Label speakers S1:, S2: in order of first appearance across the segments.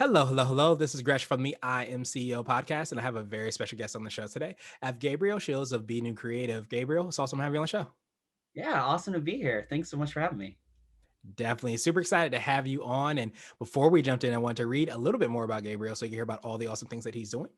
S1: Hello, hello, hello. This is Gresh from the I Am CEO podcast, and I have a very special guest on the show today. I have Gabriel Shields of Be New Creative. Gabriel, it's awesome to have you on the show.
S2: Yeah, awesome to be here. Thanks so much for having me.
S1: Definitely super excited to have you on. And before we jumped in, I want to read a little bit more about Gabriel so you can hear about all the awesome things that he's doing.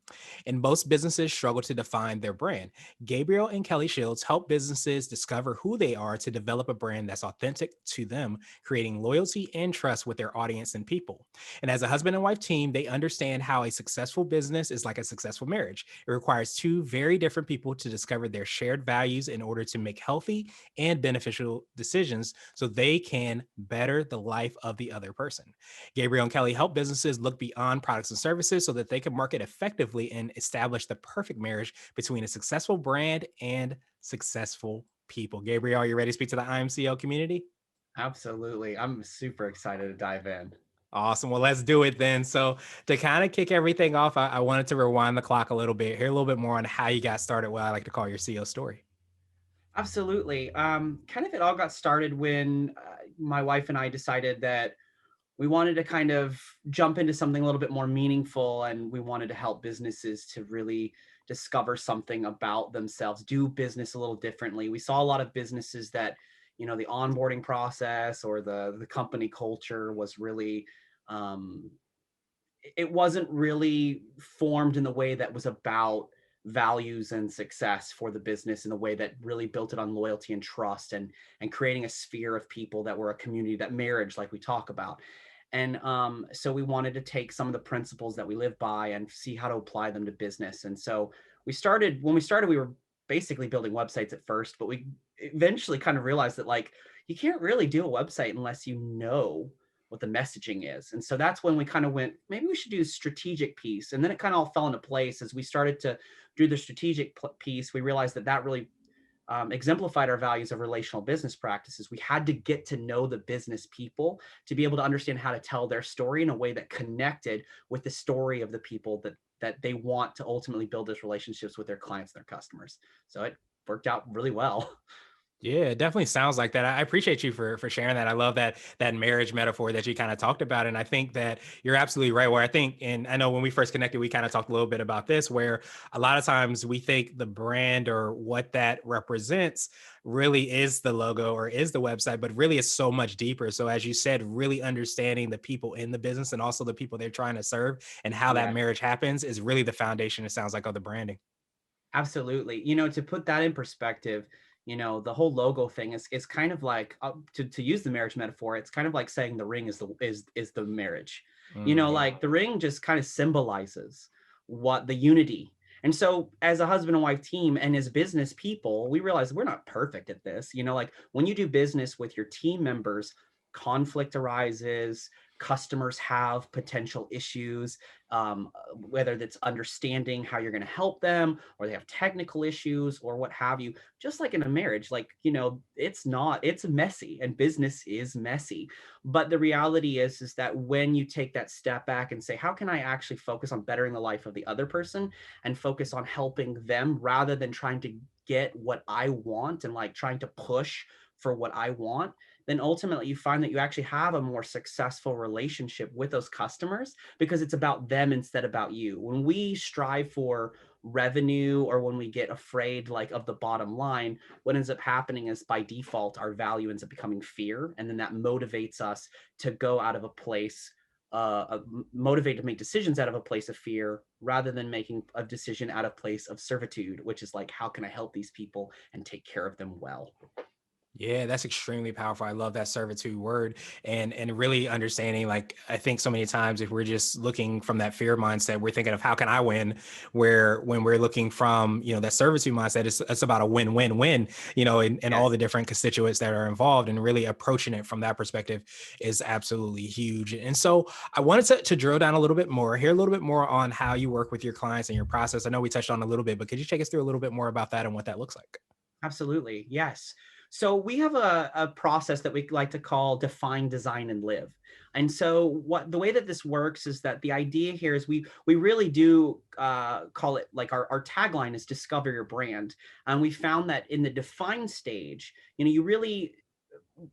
S1: And most businesses struggle to define their brand. Gabriel and Kelly Shields help businesses discover who they are to develop a brand that's authentic to them, creating loyalty and trust with their audience and people. And as a husband and wife team, they understand how a successful business is like a successful marriage. It requires two very different people to discover their shared values in order to make healthy and beneficial decisions so they can better the life of the other person. Gabriel and Kelly help businesses look beyond products and services so that they can market effectively and establish the perfect marriage between a successful brand and successful people. Gabriel, are you ready to speak to the IMCO community?
S2: Absolutely. I'm super excited to dive in.
S1: Awesome. Well, let's do it then. So, to kind of kick everything off, I wanted to rewind the clock a little bit, hear a little bit more on how you got started, what I like to call your CEO story.
S2: Absolutely. Kind of it all got started when my wife and I decided that we wanted to kind of jump into something a little bit more meaningful, and we wanted to help businesses to really discover something about themselves, do business a little differently. We saw a lot of businesses that, the onboarding process or the company culture was really um, it wasn't really formed in the way that was about values and success for the business in a way that really built it on loyalty and trust and creating a sphere of people that were a community, that marriage like we talk about. And so we wanted to take some of the principles that we live by and see how to apply them to business. And so when we started we were basically building websites at first, but we eventually kind of realized that, like, you can't really do a website unless you know what the messaging is. And so that's when we kind of went, maybe we should do a strategic piece. And then it kind of all fell into place as we started to do the strategic piece. We realized that that really exemplified our values of relational business practices. We had to get to know the business people to be able to understand how to tell their story in a way that connected with the story of the people that they want to ultimately build those relationships with their clients and their customers. So it worked out really well.
S1: Yeah, it definitely sounds like that. I appreciate you for sharing that. I love that marriage metaphor that you kind of talked about, and I think that you're absolutely right. Where I think, and I know when we first connected, we kind of talked a little bit about this, where a lot of times we think the brand or what that represents really is the logo or is the website, but really it's so much deeper. So as you said, really understanding the people in the business and also the people they're trying to serve and how that
S2: Yeah.
S1: marriage happens is really the foundation. It sounds like of the branding.
S2: Absolutely. To put that in perspective, the whole logo thing is kind of like, to use the marriage metaphor, it's kind of like saying the ring is the marriage.
S1: Mm,
S2: Like the ring just kind of symbolizes what the unity. And so as a husband and wife team and as business people, we realize we're not perfect at this. Like when you do business with your team members, conflict arises, customers have potential issues, whether that's understanding how you're going to help them, or they have technical issues or what have you. Just like in a marriage, like, it's messy, and business is messy. But the reality is that when you take that step back and say, how can I actually focus on bettering the life of the other person and focus on helping them rather than trying to get what I want and like trying to push for what I want, then ultimately you find that you actually have a more successful relationship with those customers because it's about them instead about you. When we strive for revenue, or when we get afraid like of the bottom line, what ends up happening is by default our value ends up becoming fear, and then that motivates us to go out of a place motivated to make decisions out of a place of fear rather than making a decision out of place of servitude, which is like, how can I help these people and take care of them well?
S1: yeah, that's extremely powerful. I love that servitude word and really understanding, like, I think so many times if we're just looking from that fear mindset, we're thinking of how can I win? Where when we're looking from, that servitude mindset, it's about a win-win-win, and all
S2: Yes.
S1: the different constituents that are involved, and really approaching it from that perspective is absolutely huge. And so I wanted to drill down a little bit more, hear a little bit more on how you work with your clients and your process. I know we touched on a little bit, but could you take us through a little bit more about that and what that looks like?
S2: Absolutely. Yes. So we have a process that we like to call define, design, and live. And so what the way that this works is that the idea here is we really do call it, like, our tagline is discover your brand. And we found that in the define stage, you really,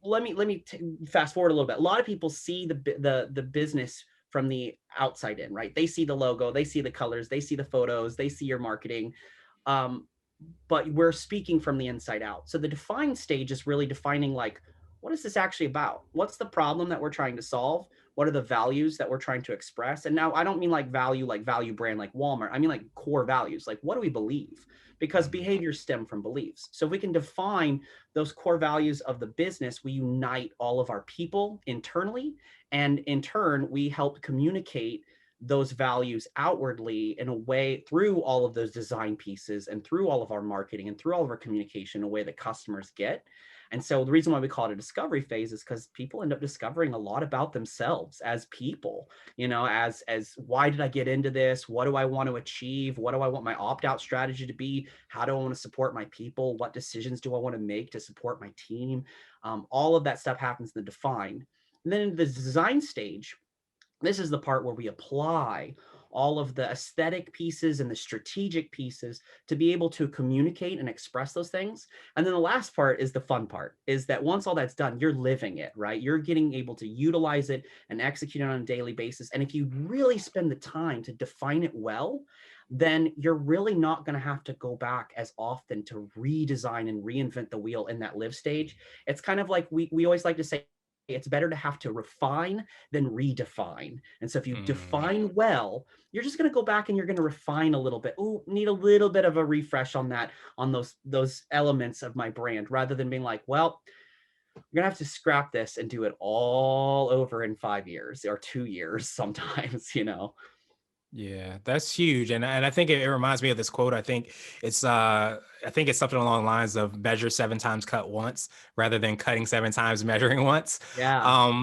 S2: let me fast forward a little bit. A lot of people see the business from the outside in, right? They see the logo, they see the colors, they see the photos, they see your marketing. Um, but we're speaking from the inside out. So the define stage is really defining, like, what is this actually about? What's the problem that we're trying to solve? What are the values that we're trying to express? And now I don't mean like value brand like Walmart. I mean like core values. Like, what do we believe? Because
S1: Mhm.
S2: behaviors stem from beliefs. So if we can define those core values of the business, we unite all of our people internally. And in turn, we help communicate those values outwardly in a way through all of those design pieces and through all of our marketing and through all of our communication in a way that customers get. And so the reason why we call it a discovery phase is because people end up discovering a lot about themselves as people, as why did I get into this? What do I want to achieve? What do I want my opt-out strategy to be? How do I want to support my people? What decisions do I want to make to support my team? All of that stuff happens in the define. And then in the design stage, this is the part where we apply all of the aesthetic pieces and the strategic pieces to be able to communicate and express those things. And then the last part is the fun part, is that once all that's done, you're living it, right? You're getting able to utilize it and execute it on a daily basis. And if you really spend the time to define it well, then you're really not going to have to go back as often to redesign and reinvent the wheel in that live stage. It's kind of like we always like to say, it's better to have to refine than redefine. And so if you
S1: Mm.
S2: define well, you're just going to go back and you're going to refine a little bit. Oh, need a little bit of a refresh on that, on those elements of my brand, rather than being like, well, you're going to have to scrap this and do it all over in 5 years or 2 years sometimes.
S1: Yeah, that's huge. And I think it reminds me of this quote. I think it's something along the lines of measure 7 times, cut once, rather than cutting 7 times, measuring once.
S2: Yeah,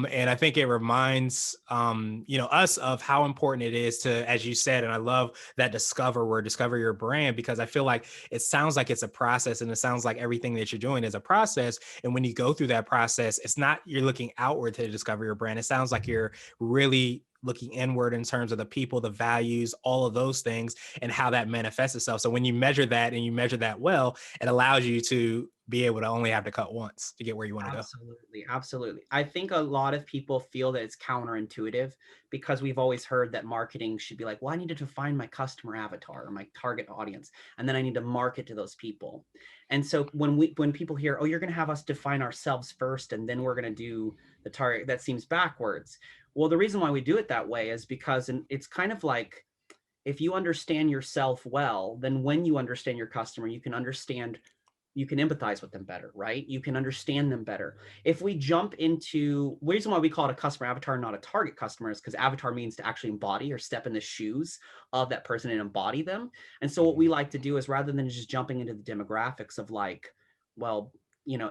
S1: And I think it reminds us of how important it is to, as you said, and I love that discover your brand, because I feel like it sounds like it's a process, and it sounds like everything that you're doing is a process. And when you go through that process, it's not you're looking outward to discover your brand. It sounds like you're really looking inward in terms of the people, the values, all of those things, and how that manifests itself. So when you measure that and you measure that well, it allows you to be able to only have to cut once to get where you want to go.
S2: absolutely. Absolutely. I think a lot of people feel that it's counterintuitive because we've always heard that marketing should be like, well, I need to define my customer avatar or my target audience, and then I need to market to those people. And so when people hear, oh, you're going to have us define ourselves first, and then we're going to do the target, that seems backwards. Well, the reason why we do it that way is because it's kind of like, if you understand yourself well, then when you understand your customer, you can empathize with them better, right? You can understand them better. If we jump into the reason why we call it a customer avatar, not a target customer, is because avatar means to actually embody or step in the shoes of that person and embody them. And so what we
S1: Mhm.
S2: like to do is, rather than just jumping into the demographics of like, well,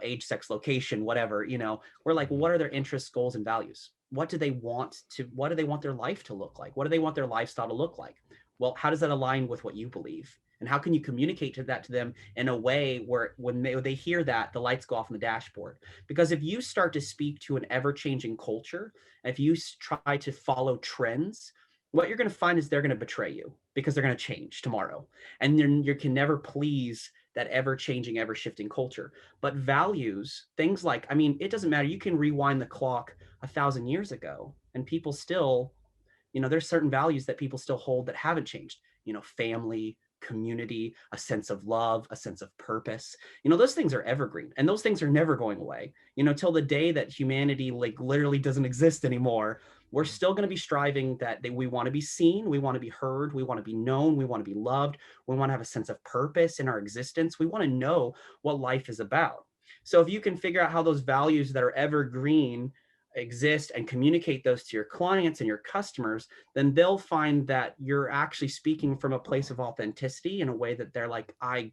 S2: age, sex, location, whatever, we're like, well,
S1: Mhm.
S2: what are their interests, goals, and values? What do they want their life to look like? What do they want their lifestyle to look like? Well, how does that align with what you believe? And how can you communicate to them in a way where when they hear that, the lights go off on the dashboard? Because if you start to speak to an ever-changing culture, if you try to follow trends, what you're going to find is they're going to betray you because they're going to change tomorrow. And you can never please that ever-changing, ever-shifting culture. But values, things like, I mean, it doesn't matter. You can rewind the clock 1,000 years ago and people still, there's certain values that people still hold that haven't changed. Family, community, a sense of love, a sense of purpose. Those things are evergreen and those things are never going away. Till the day that humanity like literally doesn't exist anymore, we're still going to be striving that we want to be seen, we want to be heard, we want to be known, we want to be loved, we want to have a sense of purpose in our existence. We want to know what life is about. So if you can figure out how those values that are evergreen exist and communicate those to your clients and your customers, then they'll find that you're actually speaking from a place of authenticity in a way that they're like, I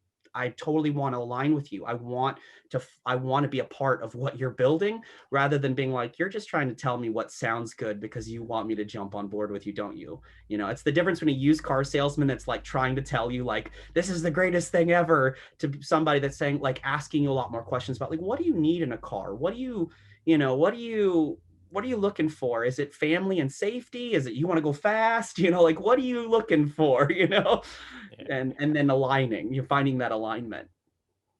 S2: totally want to align with you. I want to be a part of what you're building, rather than being like, you're just trying to tell me what sounds good because you want me to jump on board with you, don't you? It's the difference when a used car salesman that's like trying to tell you like this is the greatest thing ever, to somebody that's saying, like, asking you a lot more questions about like, what do you need in a car? What do you, what are you looking for? Is it family and safety? Is it you want to go fast? Like, what are you looking for?
S1: Yeah.
S2: And then aligning, you're finding that alignment.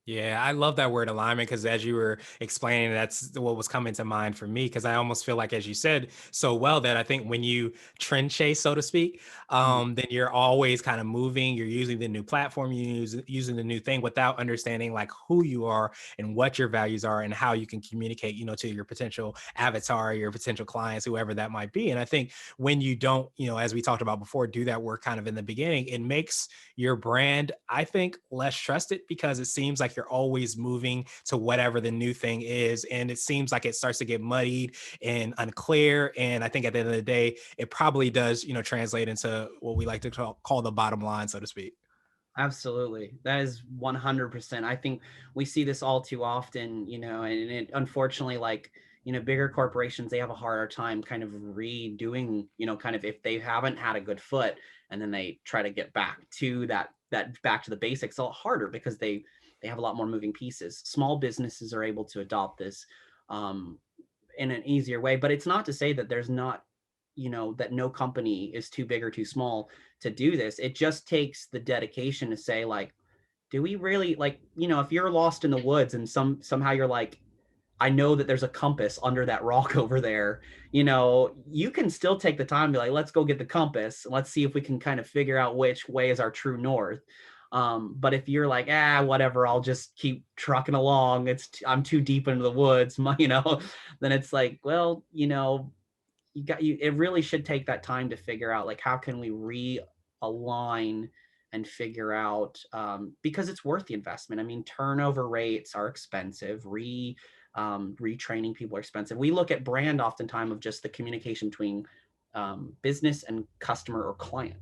S1: Yeah, I love that word alignment because as you were explaining, that's what was coming to mind for me. Because I almost feel like, as you said so well, that I think when you trend chase, so to speak,
S2: Mhm.
S1: then you're always kind of moving. You're using the new platform, using the new thing without understanding like who you are and what your values are and how you can communicate, to your potential avatar, your potential clients, whoever that might be. And I think when you don't, as we talked about before, do that work kind of in the beginning, it makes your brand, I think, less trusted because it seems like you're always moving to whatever the new thing is. And it seems like it starts to get muddied and unclear. And I think at the end of the day, it probably does, translate into what we like to call the bottom line, so to speak.
S2: Absolutely. That is 100%. I think we see this all too often, and it unfortunately, like, bigger corporations, they have a harder time kind of redoing, kind of if they haven't had a good foot and then they try to get back to that back to the basics a lot harder because they have a lot more moving pieces. Small businesses are able to adopt this um, in an easier way, but it's not to say that there's not, that no company is too big or too small to do this. It just takes the dedication to say, like, do we really, like, if you're lost in the woods and somehow you're like, I know that there's a compass under that rock over there, you can still take the time to be like, let's go get the compass. Let's see if we can kind of figure out which way is our true north. But if you're like, whatever, I'll just keep trucking along. I'm too deep into the woods, then it's like, well, it really should take that time to figure out, like, how can we realign and figure out, because it's worth the investment. I mean, turnover rates are expensive, retraining people are expensive. We look at brand oftentimes of just the communication between business and customer or client,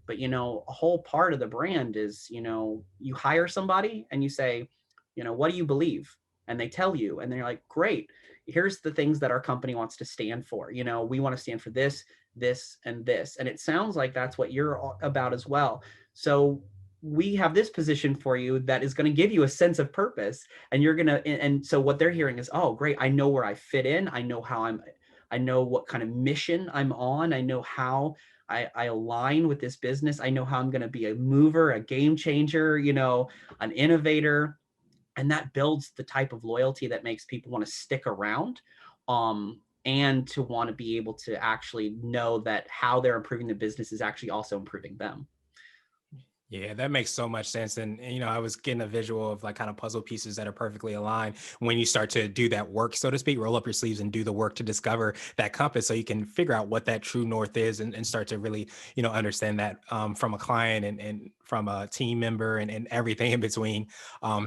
S2: but a whole part of the brand is, you hire somebody and you say, what do you believe, and they tell you, and they're like, great, here's the things that our company wants to stand for. We want to stand for this, this, and this. And it sounds like that's what you're about as well. So we have this position for you that is going to give you a sense of purpose. And you're going to, and so what they're hearing is, oh, great. I know where I fit in. I know what kind of mission I'm on. I know how I align with this business. I know how I'm going to be a mover, a game changer, an innovator, and that builds the type of loyalty that makes people want to stick around, and to want to be able to actually know that how they're improving the business is actually also improving them.
S1: Yeah, that makes so much sense. And, I was getting a visual of like kind of puzzle pieces that are perfectly aligned when you start to do that work, so to speak, roll up your sleeves and do the work to discover that compass so you can figure out what that true north is and start to really, understand that from a client and from a team member and everything in between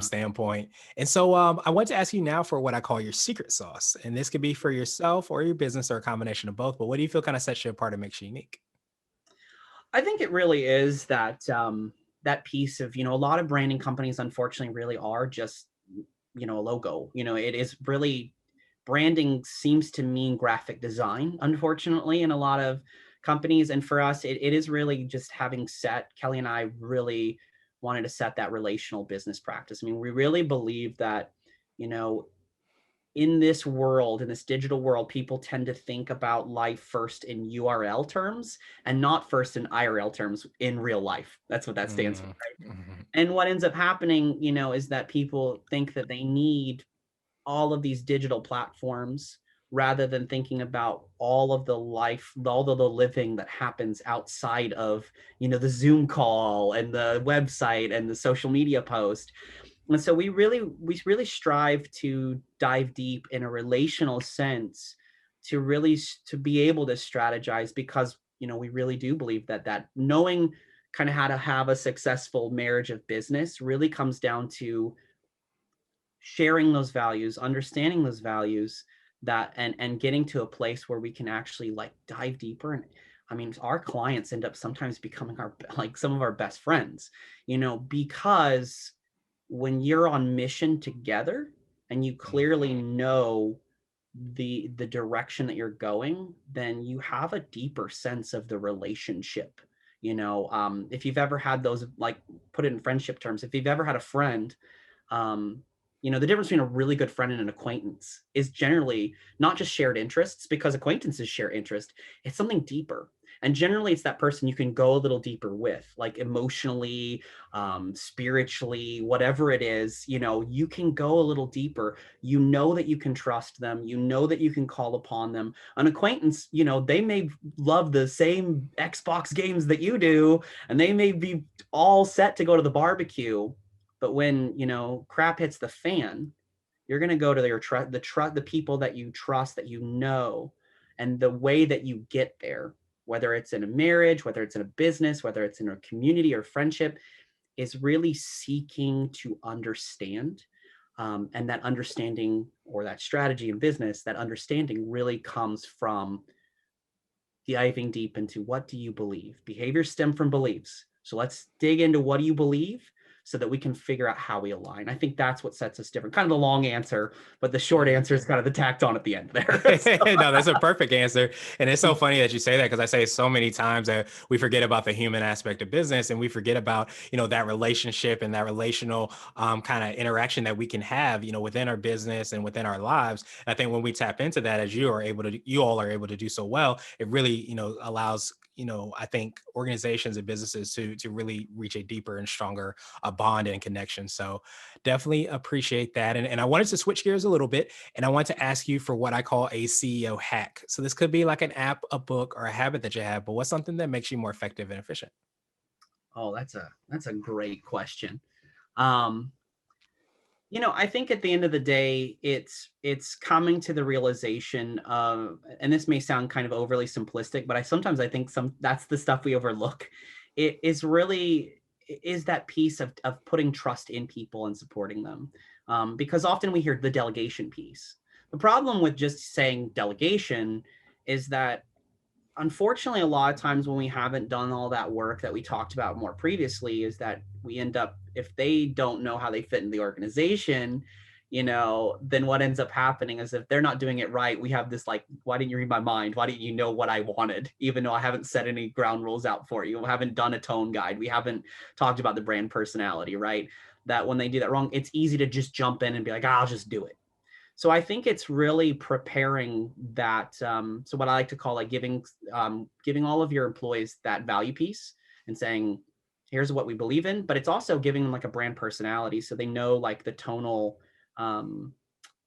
S1: standpoint. And so I want to ask you now for what I call your secret sauce. And this could be for yourself or your business or a combination of both. But what do you feel kind of sets you apart and makes you unique?
S2: I think it really is that that piece of, a lot of branding companies unfortunately really are just, a logo. It is really, branding seems to mean graphic design, unfortunately, in a lot of companies. And for us, it is really just having Kelly and I really wanted to set that relational business practice. I mean, we really believe that, you know, in this world, in this digital world, people tend to think about life first in URL terms and not first in IRL terms in real life. That's what that stands for.
S1: Mm, mhm.
S2: And what ends up happening, is that people think that they need all of these digital platforms rather than thinking about all of the life, all of the living that happens outside of, the Zoom call and the website and the social media post. And so we really strive to dive deep in a relational sense to really to be able to strategize, because we really do believe that knowing kind of how to have a successful marriage of business really comes down to sharing those values, understanding those values, that and getting to a place where we can actually, like, dive deeper. And I mean, our clients end up sometimes becoming our, like, some of our best friends, because when you're on mission together and you clearly know the direction that you're going, then you have a deeper sense of the relationship. If you've ever had those, like, put it in friendship terms, if you've ever had a friend, um, the difference between a really good friend and an acquaintance is generally not just shared interests, because acquaintances share interest. It's something deeper. And generally it's that person you can go a little deeper with, like emotionally, spiritually, whatever it is, you can go a little deeper. You know that you can trust them. You know that you can call upon them. An acquaintance, they may love the same Xbox games that you do, and they may be all set to go to the barbecue. But when, crap hits the fan, you're going to go to the people that you trust, that you know, and the way that you get there, whether it's in a marriage, whether it's in a business, whether it's in a community or friendship, is really seeking to understand. And that understanding, or that strategy in business, that understanding really comes from diving deep into, what do you believe? Behaviors stem from beliefs. So let's dig into, what do you believe, so that we can figure out how we align. I think that's what sets us different. Kind of the long answer, but the short answer is kind of the tacked on at the end there.
S1: No, that's a perfect answer. And it's so funny that you say that, because I say so many times that we forget about the human aspect of business, and we forget about, that relationship and that relational kind of interaction that we can have, within our business and within our lives. And I think when we tap into that, as you all are able to do so well, it really, allows, I think organizations and businesses to really reach a deeper and stronger bond and connection. So definitely appreciate that. And I wanted to switch gears a little bit, and I want to ask you for what I call a CEO hack. So this could be like an app, a book, or a habit that you have, but what's something that makes you more effective and efficient?
S2: Oh, that's a great question. Um, I think at the end of the day, it's coming to the realization of, and this may sound kind of overly simplistic, but I think that's the stuff we overlook. It is really is that piece of putting trust in people and supporting them. Because often we hear the delegation piece. The problem with just saying delegation is that, unfortunately, a lot of times when we haven't done all that work that we talked about more previously, is that we end up, if they don't know how they fit in the organization, then what ends up happening is, if they're not doing it right, we have this like, why didn't you read my mind? Why didn't you know what I wanted? Even though I haven't set any ground rules out for you. We haven't done a tone guide. We haven't talked about the brand personality, right? That when they do that wrong, it's easy to just jump in and be like, I'll just do it. So I think it's really preparing that. So what I like to call, like, giving all of your employees that value piece, and saying, here's what we believe in, but it's also giving them like a brand personality, so they know like um,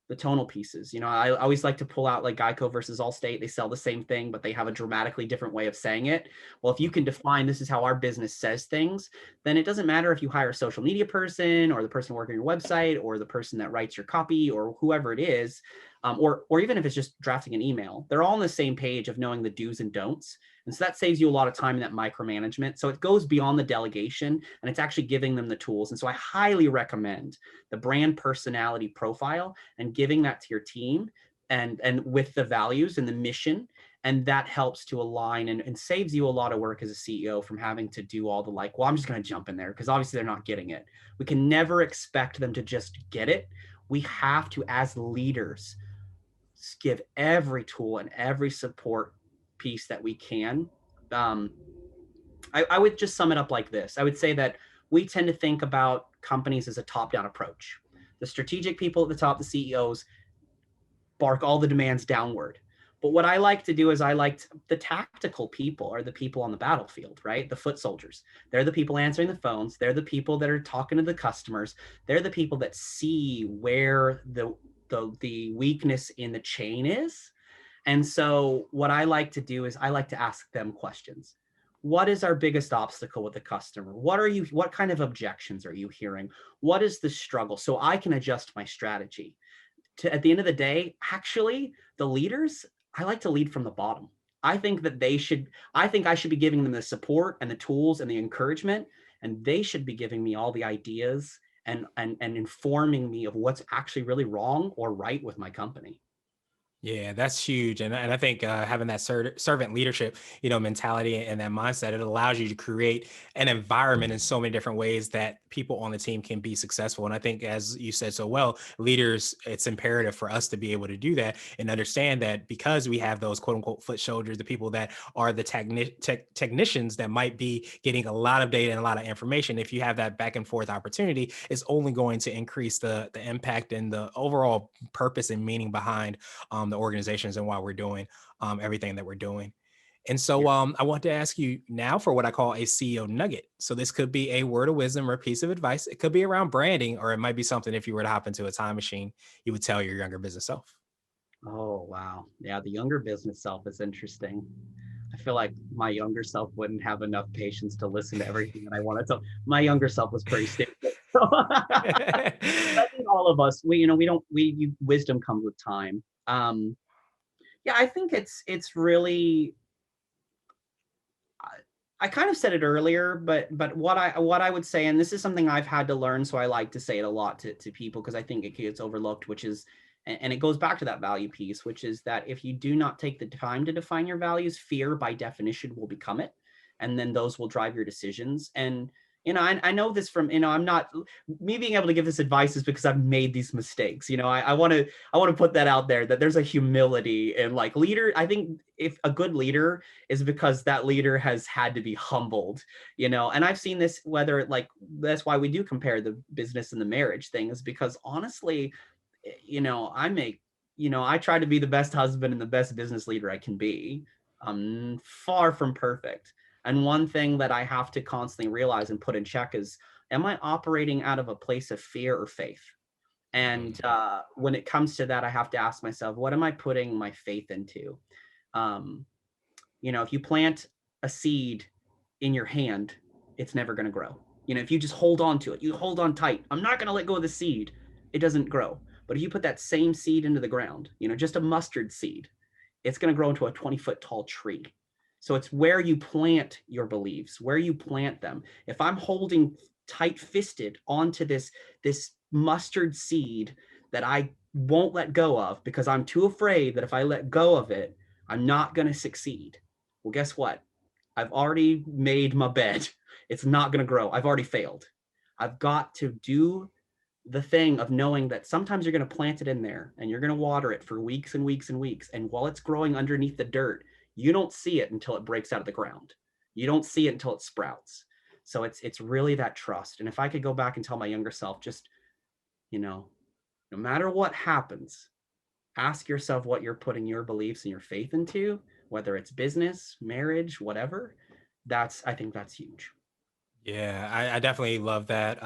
S2: the tonal pieces. I always like to pull out like Geico versus Allstate. They sell the same thing, but they have a dramatically different way of saying it. Well, if you can define, this is how our business says things, then it doesn't matter if you hire a social media person, or the person working on your website, or the person that writes your copy, or whoever it is, or even if it's just drafting an email. They're all on the same page of knowing the do's and don'ts. And so that saves you a lot of time in that micromanagement. So it goes beyond the delegation, and it's actually giving them the tools. And so I highly recommend the brand personality profile, and giving that to your team, and with the values and the mission. And that helps to align, and saves you a lot of work as a CEO, from having to do all the, like, well, I'm just going to jump in there, because obviously they're not getting it. We can never expect them to just get it. We have to, as leaders, give every tool and every support piece that we can. Um, I would just sum it up like this. I would say that we tend to think about companies as a top-down approach. The strategic people at the top, the CEOs, bark all the demands downward. But what I like to do is, I like the tactical people are the people on the battlefield, right? The foot soldiers. They're the people answering the phones. They're the people that are talking to the customers. They're the people that see where the weakness in the chain is. And so what I like to do is, I like to ask them questions. What is our biggest obstacle with the customer? What kind of objections are you hearing? What is the struggle? So I can adjust my strategy. At the end of the day, actually, the leaders, I like to lead from the bottom. I think I should be giving them the support and the tools and the encouragement, and they should be giving me all the ideas, and informing me of what's actually really wrong or right with my company.
S1: Yeah, that's huge. And I think having that servant leadership, mentality and that mindset, it allows you to create an environment in so many different ways that people on the team can be successful. And I think, as you said so well, leaders, it's imperative for us to be able to do that and understand that, because we have those quote unquote foot soldiers, the people that are the technicians that might be getting a lot of data and a lot of information. If you have that back and forth opportunity, it's only going to increase the impact and the overall purpose and meaning behind the organizations and why we're doing everything that we're doing. And so I want to ask you now for what I call a CEO nugget. So this could be a word of wisdom or a piece of advice. It could be around branding, or it might be something if you were to hop into a time machine, you would tell your younger business self.
S2: Oh, wow. Yeah, the younger business self is interesting. I feel like my younger self wouldn't have enough patience to listen to everything that I wanted to. My younger self was pretty stupid. So I think all of us, we don't, wisdom comes with time. Yeah, I think it's really, I kind of said it earlier, but what I would say, and this is something I've had to learn, so I like to say it a lot to people because I think it gets overlooked, which is, and it goes back to that value piece, which is that if you do not take the time to define your values, fear by definition will become it, and then those will drive your decisions. And I know this from, I'm not, me being able to give this advice is because I've made these mistakes. I want to put that out there, that there's a humility and like leader. I think if a good leader is because that leader has had to be humbled, and I've seen this, whether like, that's why we do compare the business and the marriage thing, is because honestly, I make, I try to be the best husband and the best business leader I can be. I'm far from perfect. And one thing that I have to constantly realize and put in check is, am I operating out of a place of fear or faith? And
S1: Mm,
S2: when it comes to that, I have to ask myself, what am I putting my faith into? Um, if you plant a seed in your hand, it's never going to grow. If you just hold on to it, you hold on tight. I'm not going to let go of the seed. It doesn't grow. But if you put that same seed into the ground, just a mustard seed, it's going to grow into a 20-foot tall tree. So it's where you plant your beliefs, where you plant them. If I'm holding tight fisted onto this mustard seed that I won't let go of because I'm too afraid that if I let go of it, I'm not going to succeed. Well, guess what? I've already made my bed. It's not going to grow. I've already failed. I've got to do the thing of knowing that sometimes you're going to plant it in there and you're going to water it for weeks and weeks and weeks. And while it's growing underneath the dirt, you don't see it until it breaks out of the ground. You don't see it until it sprouts. So it's really that trust. And if I could go back and tell my younger self, just, no matter what happens, ask yourself what you're putting your beliefs and your faith into, whether it's business, marriage, whatever. I think that's huge.
S1: yeah, I definitely love that.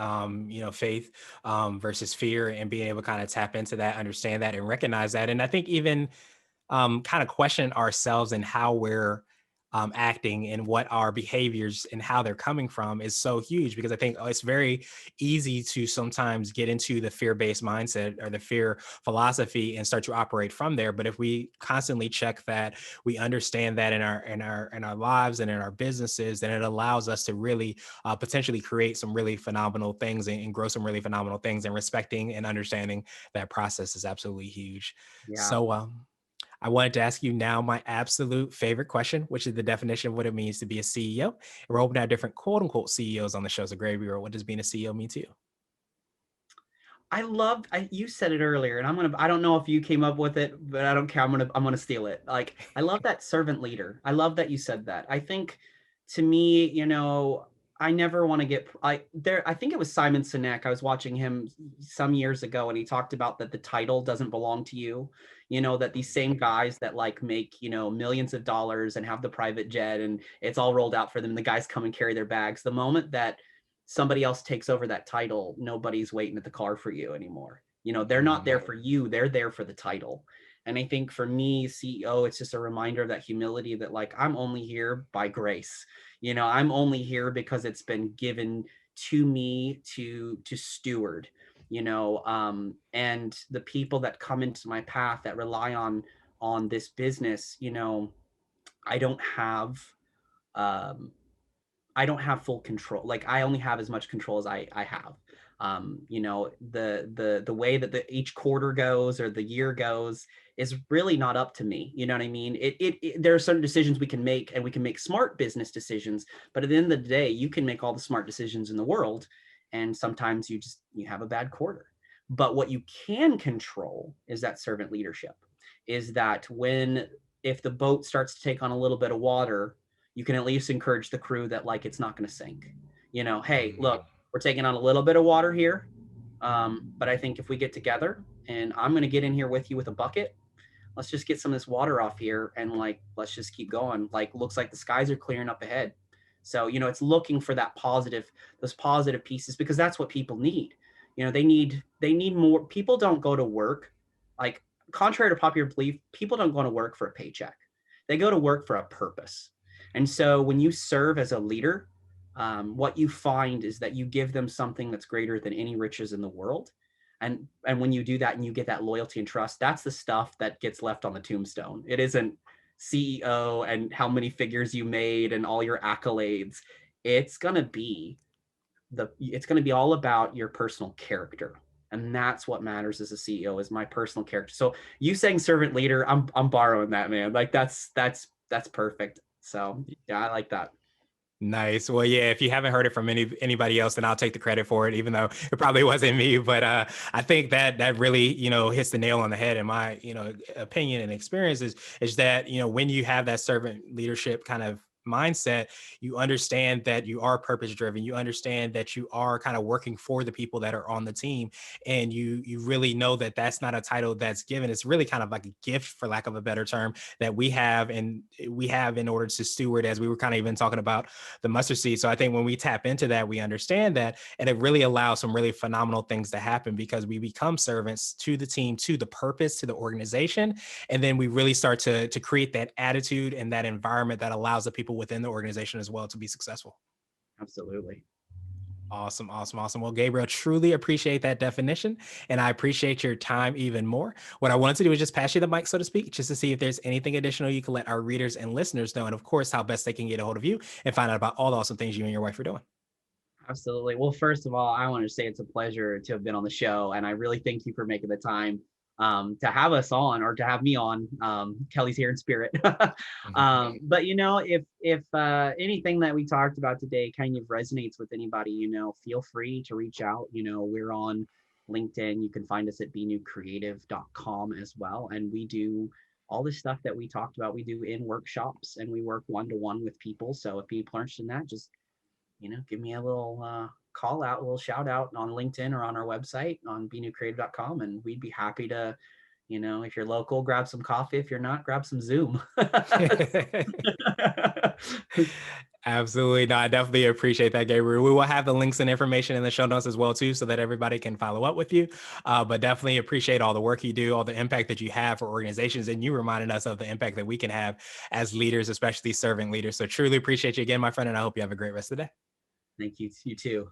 S1: Faith versus fear, and being able to kind of tap into that, understand that, and recognize that. And I think even kind of question ourselves and how we're acting and what our behaviors and how they're coming from is so huge, because I think it's very easy to sometimes get into the fear-based mindset or the fear philosophy and start to operate from there. But if we constantly check that, we understand that in our lives and in our businesses, then it allows us to really potentially create some really phenomenal things and grow some really phenomenal things. And respecting and understanding that process is absolutely huge.
S2: Yeah.
S1: So I wanted to ask you now my absolute favorite question, which is the definition of what it means to be a CEO. And we're hoping to have different quote unquote CEOs on the show. So, Gabriel, what does being a CEO mean to you?
S2: You said it earlier, and I don't know if you came up with it, but I don't care. I'm gonna steal it. Like, I love that servant leader. I love that you said that. I think, to me, I never want to I think it was Simon Sinek. I was watching him some years ago, and he talked about that the title doesn't belong to you. That these same guys that like make, millions of dollars and have the private jet and it's all rolled out for them, the guys come and carry their bags. The moment that somebody else takes over that title, nobody's waiting at the car for you anymore. They're not there
S1: Mm,
S2: for you, they're there for the title. And I think for me, CEO, it's just a reminder of that humility, that like, I'm only here by grace. I'm only here because it's been given to me to steward, and the people that come into my path that rely on this business, I don't have um I don't have full control. Like, I only have as much control as I have. The way that each quarter goes or the year goes is really not up to me. You know what I mean? There are certain decisions we can make, and we can make smart business decisions. But at the end of the day, you can make all the smart decisions in the world, and sometimes you have a bad quarter. But what you can control is that servant leadership. Is that when, if the boat starts to take on a little bit of water, you can at least encourage the crew that like, it's not going to sink. Hey,
S1: mm,
S2: look, we're taking on a little bit of water here, but I think if we get together and I'm going to get in here with you with a bucket, let's just get some of this water off here and like let's just keep going. Like looks like the skies are clearing up ahead. So, it's looking for that positive, those positive pieces, because that's what people need. They need more. People don't go to work, like, contrary to popular belief, people don't go to work for a paycheck. They go to work for a purpose. And so when you serve as a leader, what you find is that you give them something that's greater than any riches in the world. And when you do that and you get that loyalty and trust, that's the stuff that gets left on the tombstone. It isn't CEO and how many figures you made and all your accolades. It's going to be it's going to be all about your personal character. And that's what matters as a CEO, is my personal character. So you saying servant leader, I'm borrowing that, man. Like that's perfect. So yeah, I like that.
S1: Nice. Well, yeah, if you haven't heard it from anybody else, then I'll take the credit for it, even though it probably wasn't me. But I think that really, hits the nail on the head in my, opinion and experience is that, when you have that servant leadership kind of mindset, you understand that you are purpose driven. You understand that you are kind of working for the people that are on the team, and you really know that that's not a title that's given. It's really kind of like a gift, for lack of a better term, that we have in order to steward, as we were kind of even talking about the mustard seed. So I think when we tap into that, we understand that, and it really allows some really phenomenal things to happen, because we become servants to the team, to the purpose, to the organization. And then we really start to create that attitude and that environment that allows the people within the organization as well to be successful.
S2: Absolutely.
S1: Awesome, awesome, awesome. Well, Gabriel, truly appreciate that definition, and I appreciate your time even more. What I wanted to do is just pass you the mic, so to speak, just to see if there's anything additional you can let our readers and listeners know, and of course, how best they can get a hold of you and find out about all the awesome things you and your wife are doing.
S2: Absolutely. Well, first of all, I want to say it's a pleasure to have been on the show, and I really thank you for making the time to have us on, or to have me on. Kelly's here in spirit. But if anything that we talked about today kind of resonates with anybody, feel free to reach out. We're on LinkedIn. You can find us at benewcreative.com as well, and we do all this stuff that we talked about. We do in workshops, and we work one-to-one with people. So if people are interested in that, just give me a little call out, a little shout out on LinkedIn or on our website on benewcreative.com, and we'd be happy to, if you're local, grab some coffee. If you're not, grab some Zoom.
S1: Absolutely. No, I definitely appreciate that, Gabriel. We will have the links and information in the show notes as well, too, so that everybody can follow up with you. But definitely appreciate all the work you do, all the impact that you have for organizations, and you reminded us of the impact that we can have as leaders, especially servant leaders. So truly appreciate you again, my friend, and I hope you have a great rest of the day.
S2: Thank you. You too.